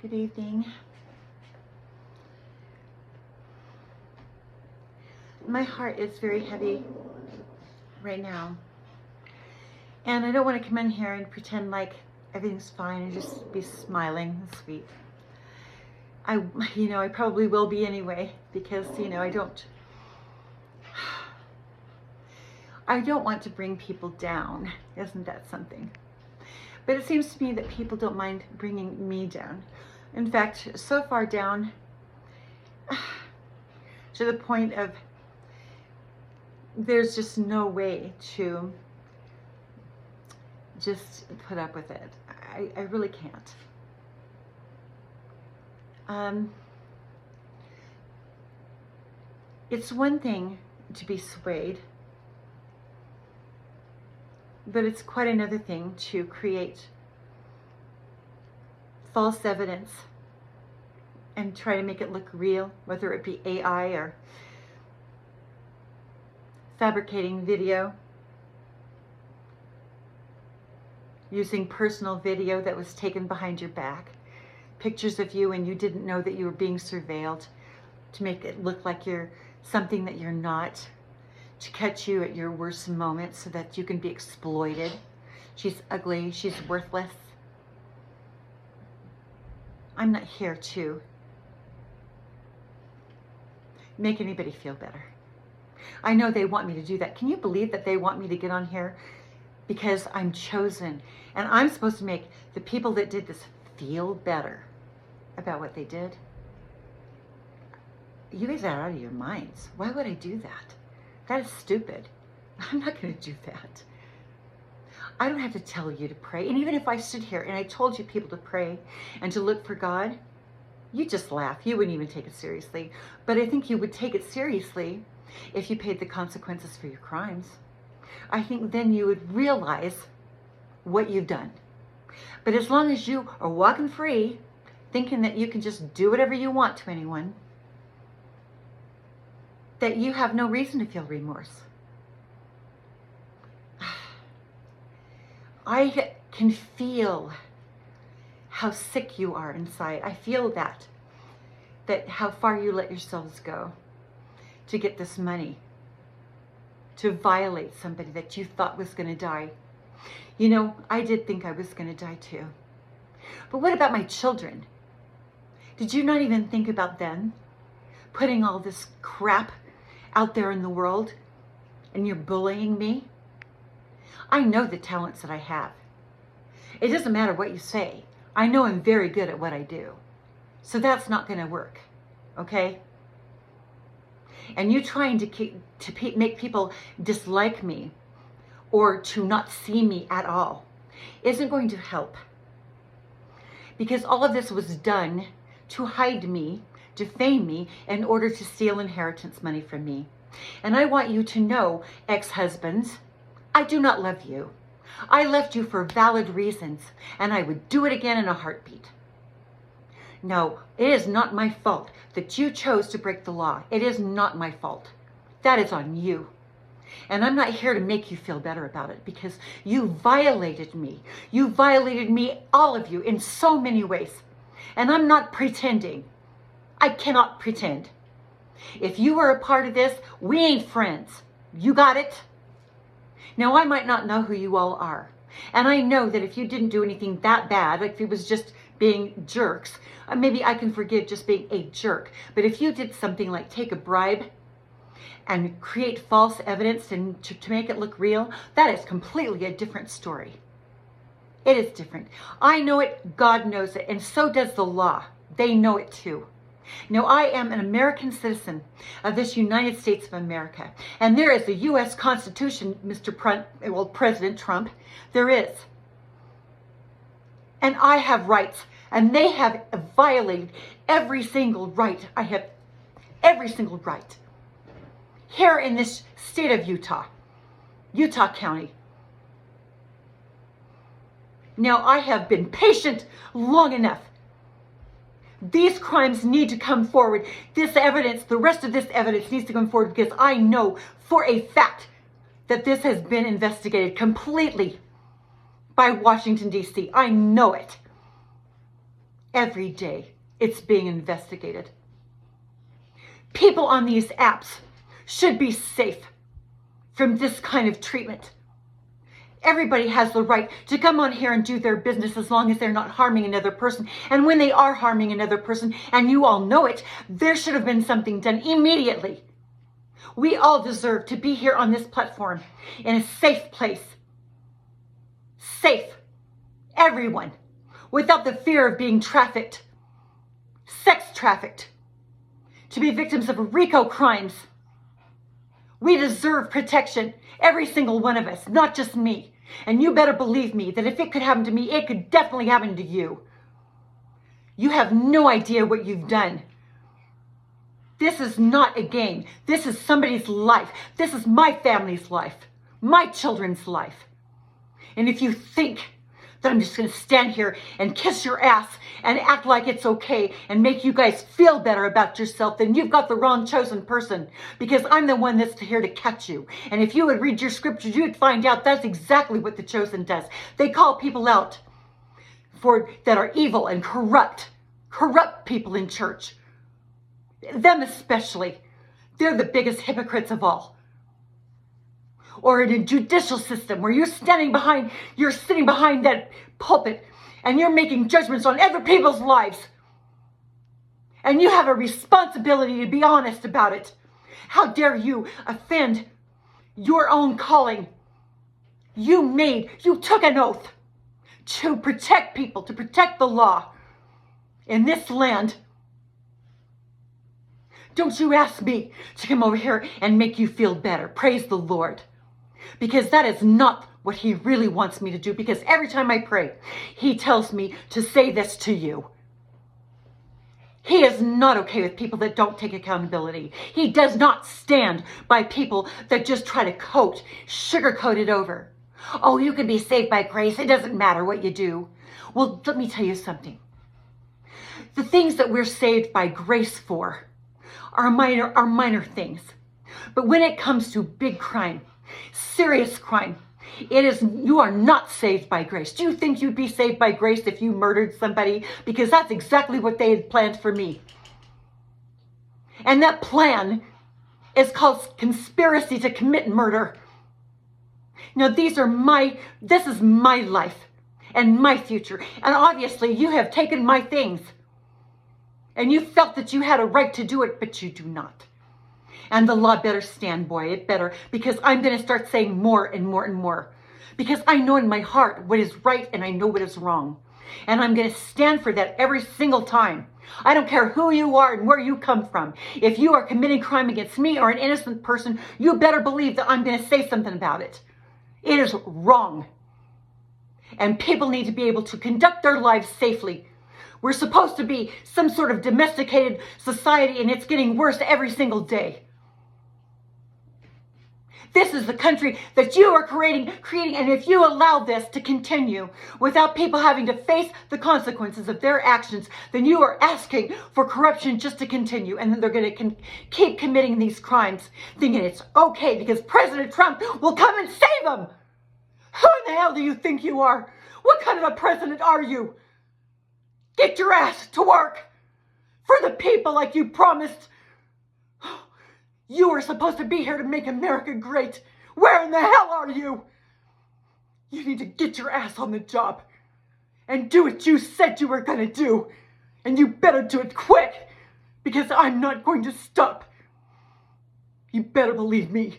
Good evening. My heart is very heavy right now. And I don't want to come in here and pretend like everything's fine and just be smiling and sweet. I probably will be anyway, because, I don't want to bring people down. Isn't that something? But it seems to me that people don't mind bringing me down. In fact, so far down to the point of there's just no way to just put up with it. I really can't. It's one thing to be swayed, but it's quite another thing to create false evidence and try to make it look real, whether it be AI or fabricating video, using personal video that was taken behind your back, pictures of you and you didn't know that you were being surveilled, to make it look like you're something that you're not, to catch you at your worst moments so that you can be exploited. She's ugly, she's worthless. I'm not here to make anybody feel better. I know they want me to do that. Can you believe that they want me to get on here? Because I'm chosen and I'm supposed to make the people that did this feel better about what they did. You guys are out of your minds. Why would I do that? That is stupid. I'm not going to do that. I don't have to tell you to pray. And even if I stood here and I told you people to pray and to look for God, you just laugh. You wouldn't even take it seriously. But I think you would take it seriously if you paid the consequences for your crimes. I think then you would realize what you've done. But as long as you are walking free, thinking that you can just do whatever you want to anyone, that you have no reason to feel remorse. I can feel how sick you are inside. I feel that how far you let yourselves go to get this money, to violate somebody that you thought was going to die. You know, I did think I was going to die too. But what about my children? Did you not even think about them? Putting all this crap out there in the world, and you're bullying me? I know the talents that I have. It doesn't matter what you say. I know I'm very good at what I do. So that's not going to work, okay? And you trying to make people dislike me or to not see me at all isn't going to help. Because all of this was done to hide me, defame me, in order to steal inheritance money from me. And I want you to know, ex-husbands, I do not love you. I left you for valid reasons, and I would do it again in a heartbeat. No, it is not my fault that you chose to break the law. It is not my fault. That is on you. And I'm not here to make you feel better about it, because you violated me. You violated me, all of you, in so many ways. And I'm not pretending. I cannot pretend. If you were a part of this, we ain't friends. You got it? Now, I might not know who you all are. And I know that if you didn't do anything that bad, like if it was just being jerks, maybe I can forgive just being a jerk. But if you did something like take a bribe and create false evidence and to make it look real, that is completely a different story. It is different. I know it, God knows it, and so does the law. They know it too. Now, I am an American citizen of this United States of America, and there is a U.S. Constitution, President Trump, there is. And I have rights, and they have violated every single right. I have every single right. Here in this state of Utah County. Now, I have been patient long enough. These crimes need to come forward. This evidence, the rest of this evidence needs to come forward, because I know for a fact that this has been investigated completely by Washington, D.C. I know it. Every day it's being investigated. People on these apps should be safe from this kind of treatment. Everybody has the right to come on here and do their business as long as they're not harming another person. And when they are harming another person, and you all know it, there should have been something done immediately. We all deserve to be here on this platform in a safe place. Safe. Everyone. Without the fear of being trafficked. Sex trafficked. To be victims of RICO crimes. We deserve protection. Every single one of us. Not just me. And you better believe me that if it could happen to me, it could definitely happen to you. You have no idea what you've done. This is not a game. This is somebody's life. This is my family's life. My children's life. And if you think that I'm just going to stand here and kiss your ass and act like it's okay and make you guys feel better about yourself, then you've got the wrong chosen person, because I'm the one that's here to catch you. And if you would read your scriptures, you'd find out that's exactly what the chosen does. They call people out that are evil and corrupt people in church. Them especially. They're the biggest hypocrites of all. Or in a judicial system where you're sitting behind that pulpit and you're making judgments on other people's lives. And you have a responsibility to be honest about it. How dare you offend your own calling? You took an oath to protect people, to protect the law in this land. Don't you ask me to come over here and make you feel better. Praise the Lord. Because that is not what he really wants me to do. Because every time I pray, he tells me to say this to you. He is not okay with people that don't take accountability. He does not stand by people that just try to sugarcoat it over. Oh, you can be saved by grace. It doesn't matter what you do. Well, let me tell you something. The things that we're saved by grace for are minor things. But when it comes to big crime, serious crime, you are not saved by grace. Do you think you'd be saved by grace if you murdered somebody? Because that's exactly what they had planned for me. And that plan is called conspiracy to commit murder. Now, this is my life and my future. And obviously you have taken my things. And you felt that you had a right to do it, but you do not. And the law better stand, boy. It better. Because I'm going to start saying more and more and more. Because I know in my heart what is right and I know what is wrong. And I'm going to stand for that every single time. I don't care who you are and where you come from. If you are committing crime against me or an innocent person, you better believe that I'm going to say something about it. It is wrong. And people need to be able to conduct their lives safely. We're supposed to be some sort of domesticated society, and it's getting worse every single day. This is the country that you are creating, and if you allow this to continue without people having to face the consequences of their actions, then you are asking for corruption just to continue, and then they're going to keep committing these crimes, thinking it's okay because President Trump will come and save them. Who in the hell do you think you are? What kind of a president are you? Get your ass to work for the people like you promised. You were supposed to be here to make America great. Where in the hell are you? You need to get your ass on the job and do what you said you were going to do. And you better do it quick, because I'm not going to stop. You better believe me.